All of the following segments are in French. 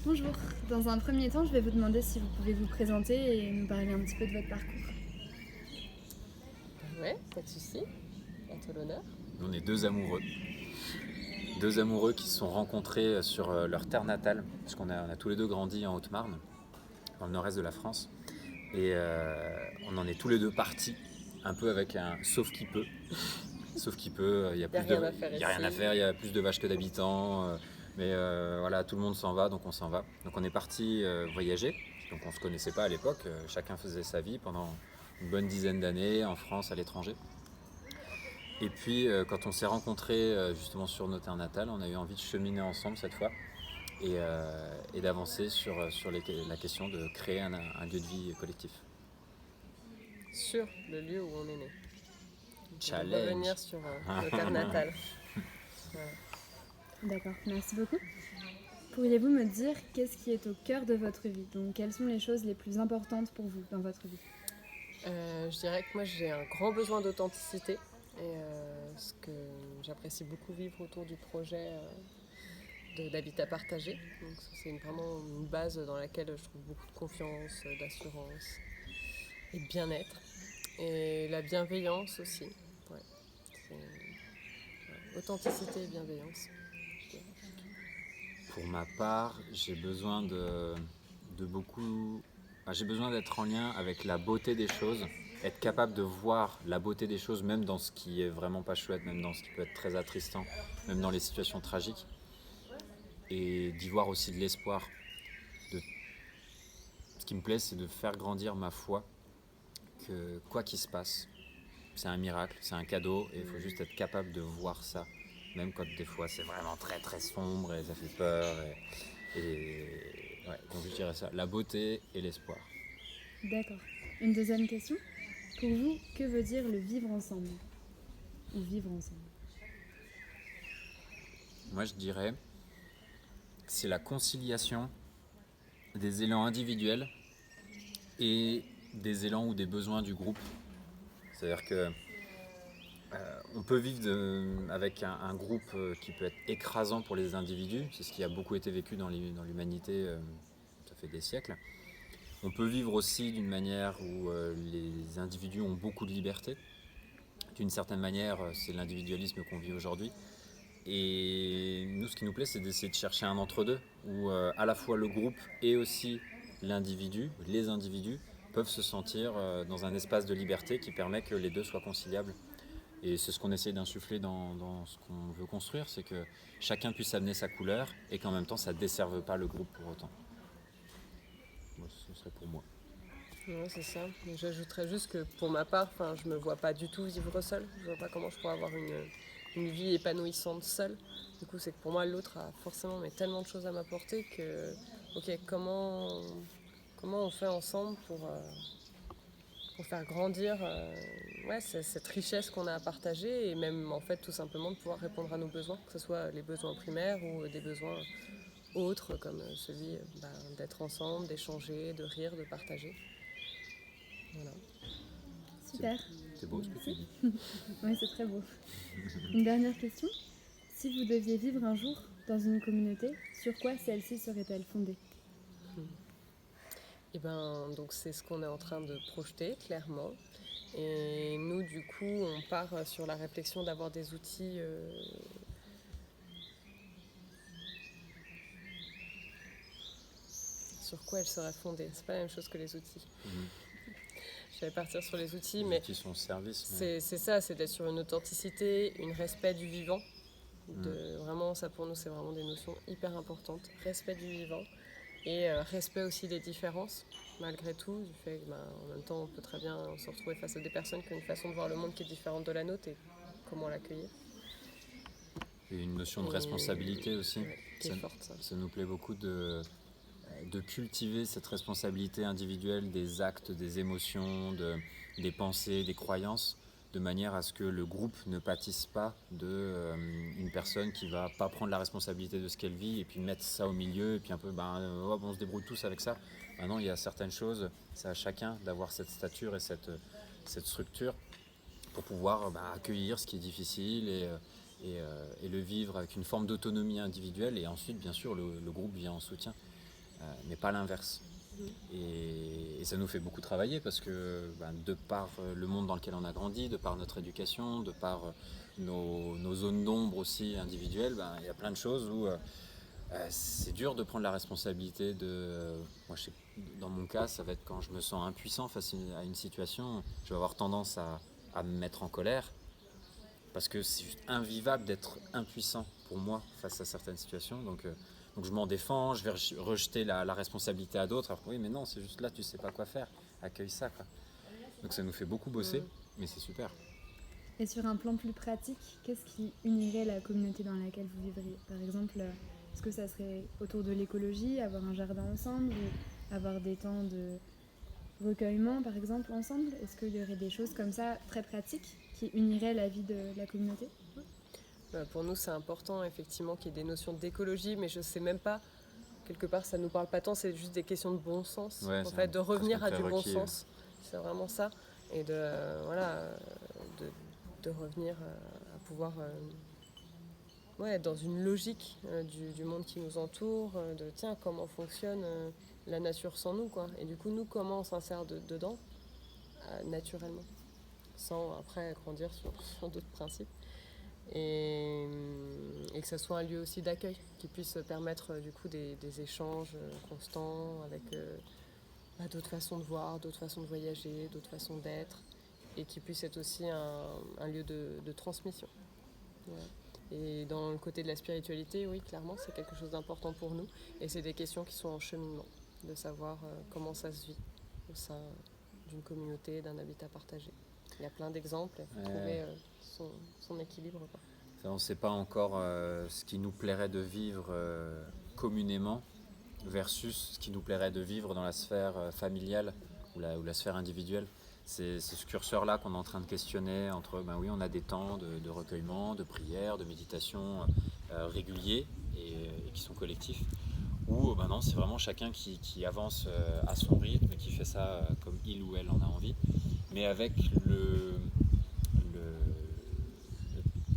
Bonjour, dans un premier temps, je vais vous demander si vous pouvez vous présenter et nous parler un petit peu de votre parcours. Ouais, pas de souci. À toi l'honneur. On est deux amoureux qui se sont rencontrés sur leur terre natale, parce qu'on a tous les deux grandi en Haute-Marne, dans le nord-est de la France, et on en est tous les deux partis, un peu avec un sauf qui peut. Sauf qu'il peut, Y a rien à faire il y a rien à ici. faire, il y a plus de vaches que d'habitants, mais voilà, tout le monde s'en va, donc on s'en va. Donc on est parti voyager, donc on se connaissait pas à l'époque, chacun faisait sa vie pendant une bonne dizaine d'années en France, à l'étranger. Et puis quand on s'est rencontrés justement sur nos terres natales, on a eu envie de cheminer ensemble cette fois et d'avancer sur la question de créer un lieu de vie collectif. Sur le lieu où on est né. De Challenge. revenir sur nos terres natales. Voilà. D'accord, merci beaucoup. Pourriez-vous me dire qu'est-ce qui est au cœur de votre vie? Donc, quelles sont les choses les plus importantes pour vous dans votre vie? Je dirais que moi j'ai un grand besoin d'authenticité et ce que j'apprécie beaucoup vivre autour du projet d'habitat partagé. Donc c'est vraiment une base dans laquelle je trouve beaucoup de confiance, d'assurance et de bien-être. Et la bienveillance aussi. Ouais. Authenticité et bienveillance. Pour ma part, j'ai besoin de beaucoup. J'ai besoin d'être en lien avec la beauté des choses, être capable de voir la beauté des choses, même dans ce qui est vraiment pas chouette, même dans ce qui peut être très attristant, même dans les situations tragiques, et d'y voir aussi de l'espoir. Ce qui me plaît, c'est de faire grandir ma foi, que quoi qu'il se passe, c'est un miracle, c'est un cadeau, et il faut juste être capable de voir ça, même quand des fois c'est vraiment très très sombre et ça fait peur. Ouais, donc je dirais ça, la beauté et l'espoir. D'accord. Une deuxième question. Pour vous, que veut dire le vivre ensemble? Ou vivre ensemble? Moi je dirais que c'est la conciliation des élans individuels et des élans ou des besoins du groupe. C'est-à-dire que on peut vivre avec un groupe qui peut être écrasant pour les individus, c'est ce qui a beaucoup été vécu dans l'humanité, ça fait des siècles. On peut vivre aussi d'une manière où les individus ont beaucoup de liberté. D'une certaine manière, c'est l'individualisme qu'on vit aujourd'hui. Et nous, ce qui nous plaît, c'est d'essayer de chercher un entre-deux, où à la fois le groupe et aussi l'individu, les individus, peuvent se sentir dans un espace de liberté qui permet que les deux soient conciliables. Et c'est ce qu'on essaie d'insuffler dans ce qu'on veut construire, c'est que chacun puisse amener sa couleur et qu'en même temps ça ne desserve pas le groupe pour autant. Moi, ce serait pour moi. Ouais, c'est ça. Donc, j'ajouterais juste que pour ma part, je me vois pas du tout vivre seule. Je vois pas comment je pourrais avoir une vie épanouissante seule. Du coup, c'est que pour moi, l'autre a forcément tellement de choses à m'apporter que, ok, comment on fait ensemble pour faire grandir cette richesse qu'on a à partager et même en fait tout simplement de pouvoir répondre à nos besoins, que ce soit les besoins primaires ou des besoins autres comme celui d'être ensemble, d'échanger, de rire, de partager. Voilà. Super. C'est beau ce que tu dis. Oui, c'est très beau. Une dernière question. Si vous deviez vivre un jour dans une communauté, sur quoi celle-ci serait-elle fondée? Et donc c'est ce qu'on est en train de projeter clairement. Et nous du coup on part sur la réflexion d'avoir des outils sur quoi elle serait fondée. C'est pas la même chose que les outils. Je vais partir sur les outils, Les mais outils sont au service. c'est ça, c'est d'être sur une authenticité, un respect du vivant. Vraiment, ça pour nous, c'est vraiment des notions hyper importantes. Respect du vivant et respect aussi des différences, malgré tout, du fait qu'en même temps, on peut très bien se retrouver face à des personnes qui ont une façon de voir le monde qui est différente de la nôtre et comment l'accueillir. Et une notion de responsabilité aussi. Ouais, qui est forte, ça. Ça nous plaît beaucoup de cultiver cette responsabilité individuelle des actes, des émotions, des pensées, des croyances, de manière à ce que le groupe ne pâtisse pas d'une personne qui va pas prendre la responsabilité de ce qu'elle vit et puis mettre ça au milieu et puis un peu on se débrouille tous avec ça. Maintenant il y a certaines choses, c'est à chacun d'avoir cette stature et cette structure pour pouvoir accueillir ce qui est difficile et le vivre avec une forme d'autonomie individuelle et ensuite bien sûr le groupe vient en soutien. mais pas l'inverse. Et ça nous fait beaucoup travailler parce que de par le monde dans lequel on a grandi, de par notre éducation, de par nos zones d'ombre aussi individuelles, il y a plein de choses où c'est dur de prendre la responsabilité moi je sais, dans mon cas, ça va être quand je me sens impuissant face à une situation, je vais avoir tendance à me mettre en colère parce que c'est juste invivable d'être impuissant pour moi face à certaines situations. Donc je m'en défends, je vais rejeter la responsabilité à d'autres. Alors oui, mais non, c'est juste là, tu sais pas quoi faire. Accueille ça, quoi. Donc ça nous fait beaucoup bosser, mais c'est super. Et sur un plan plus pratique, qu'est-ce qui unirait la communauté dans laquelle vous vivriez? Par exemple, est-ce que ça serait autour de l'écologie, avoir un jardin ensemble, ou avoir des temps de recueillement, par exemple, ensemble? Est-ce qu'il y aurait des choses comme ça, très pratiques, qui uniraient la vie de la communauté? Pour nous, c'est important, effectivement, qu'il y ait des notions d'écologie, mais je sais même pas, quelque part, ça nous parle pas tant, c'est juste des questions de bon sens. Ouais, en fait, de revenir à du bon requis, sens. C'est vraiment ça. Et de revenir à pouvoir être dans une logique du monde qui nous entoure, de tiens, comment fonctionne la nature sans nous, quoi. Et du coup, nous, comment on s'insère dedans, naturellement, sans après grandir sur d'autres principes. Et que ça soit un lieu aussi d'accueil qui puisse permettre du coup des échanges constants avec d'autres façons de voir, d'autres façons de voyager, d'autres façons d'être, et qui puisse être aussi un lieu de transmission. Voilà. Et dans le côté de la spiritualité, oui, clairement, c'est quelque chose d'important pour nous, et c'est des questions qui sont en cheminement, de savoir comment ça se vit au sein d'une communauté, d'un habitat partagé. Il y a plein d'exemples, il faut trouver son équilibre, quoi. Ça, on ne sait pas encore ce qui nous plairait de vivre communément versus ce qui nous plairait de vivre dans la sphère familiale ou la sphère individuelle. C'est ce curseur-là qu'on est en train de questionner entre, oui, on a des temps de recueillement, de prière, de méditation réguliers et qui sont collectifs. Ou non, c'est vraiment chacun qui avance à son rythme et qui fait ça comme il ou elle en a envie. Mais avec le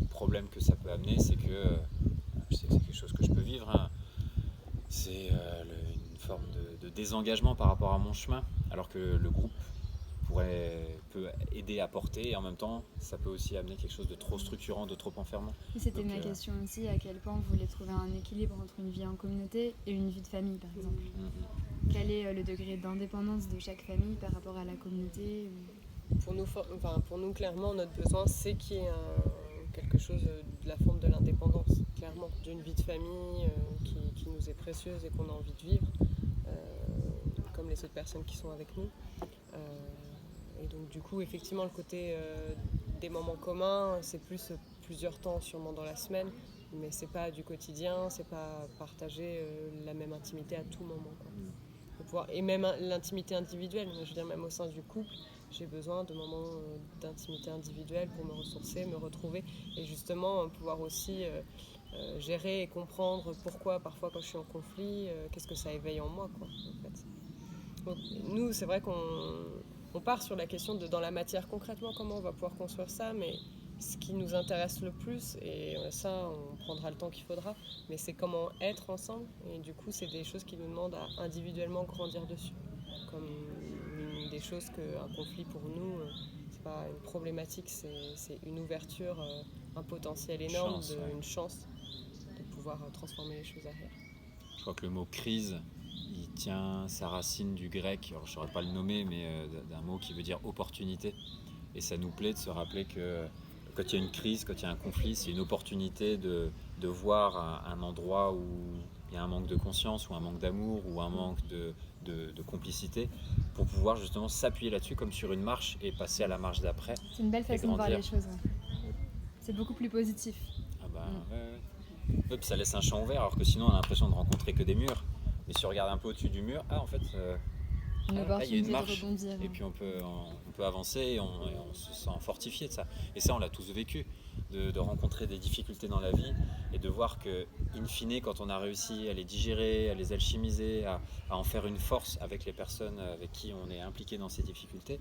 problème que ça peut amener, c'est que je sais que c'est quelque chose que je peux vivre, hein, c'est une forme de désengagement par rapport à mon chemin, alors que le groupe peut aider à porter, et en même temps ça peut aussi amener quelque chose de trop structurant, de trop enfermant. Et c'était ma question aussi, à quel point vous voulez trouver un équilibre entre une vie en communauté et une vie de famille, par exemple. Quel est le degré d'indépendance de chaque famille par rapport à la communauté? Pour nous, clairement, notre besoin, c'est qu'il y ait quelque chose de la forme de l'indépendance, clairement, d'une vie de famille qui nous est précieuse et qu'on a envie de vivre, comme les autres personnes qui sont avec nous. Et donc, du coup, effectivement, le côté des moments communs, c'est plusieurs temps, sûrement dans la semaine, mais c'est pas du quotidien, c'est pas partager la même intimité à tout moment, quoi. Et même l'intimité individuelle, je veux dire, même au sein du couple, j'ai besoin de moments d'intimité individuelle pour me ressourcer, me retrouver, et justement pouvoir aussi gérer et comprendre pourquoi parfois quand je suis en conflit, qu'est-ce que ça éveille en moi, quoi, en fait. Donc, nous, c'est vrai qu'on part sur la question de dans la matière concrètement comment on va pouvoir construire ça, mais ce qui nous intéresse le plus, et ça on prendra le temps qu'il faudra, mais c'est comment être ensemble, et du coup c'est des choses qui nous demandent à individuellement grandir dessus, comme des choses qu'un conflit pour nous, c'est pas une problématique, c'est une ouverture, un potentiel énorme, une chance de pouvoir transformer les choses derrière. Je crois que le mot crise, il tient sa racine du grec, alors je ne saurais pas le nommer, mais d'un mot qui veut dire opportunité. Et ça nous plaît de se rappeler que quand il y a une crise, quand il y a un conflit, c'est une opportunité de voir un endroit où il y a un manque de conscience, ou un manque d'amour, ou un manque de complicité, pour pouvoir justement s'appuyer là-dessus comme sur une marche et passer à la marche d'après. C'est une belle façon de voir les choses. C'est beaucoup plus positif. Ouais, puis ça laisse un champ ouvert, alors que sinon on a l'impression de rencontrer que des murs. Mais si on regarde un peu au-dessus du mur, en fait, il y a une marche, et puis on peut avancer, et on se sent fortifié de ça. Et ça, on l'a tous vécu, de rencontrer des difficultés dans la vie, et de voir que, in fine, quand on a réussi à les digérer, à les alchimiser, à en faire une force avec les personnes avec qui on est impliqué dans ces difficultés,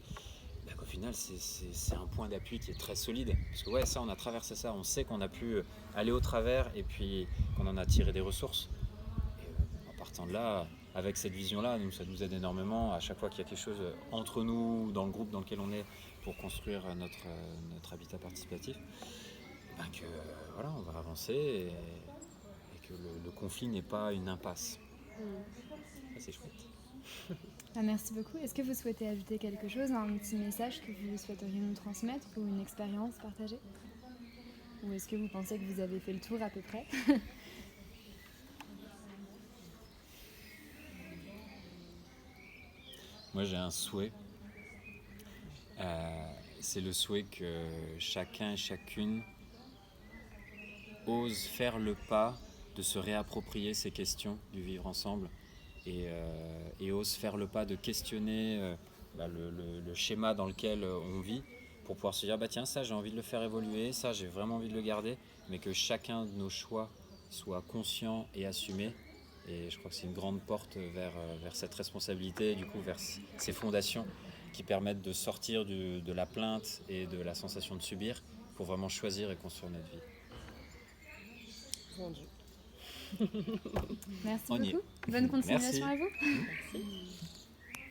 qu'au final, c'est un point d'appui qui est très solide. Parce que ça, on a traversé ça, on sait qu'on a pu aller au travers, et puis qu'on en a tiré des ressources. Et en partant de là, avec cette vision-là, ça nous aide énormément. À chaque fois qu'il y a quelque chose entre nous, dans le groupe dans lequel on est, pour construire notre habitat participatif, voilà, on va avancer et que le conflit n'est pas une impasse. Ça, c'est chouette. Merci beaucoup. Est-ce que vous souhaitez ajouter quelque chose, un petit message que vous souhaiteriez nous transmettre ou une expérience partagée? Ou est-ce que vous pensez que vous avez fait le tour à peu près? Moi, j'ai un souhait. C'est le souhait que chacun et chacune ose faire le pas de se réapproprier ces questions du vivre ensemble et ose faire le pas de questionner le schéma dans lequel on vit pour pouvoir se dire tiens, ça j'ai envie de le faire évoluer, ça j'ai vraiment envie de le garder, mais que chacun de nos choix soit conscient et assumé. Et je crois que c'est une grande porte vers cette responsabilité, du coup vers ces fondations qui permettent de sortir de la plainte et de la sensation de subir pour vraiment choisir et construire notre vie. Vendu. Merci On y est. beaucoup. Bonne continuation Merci. à vous. Merci.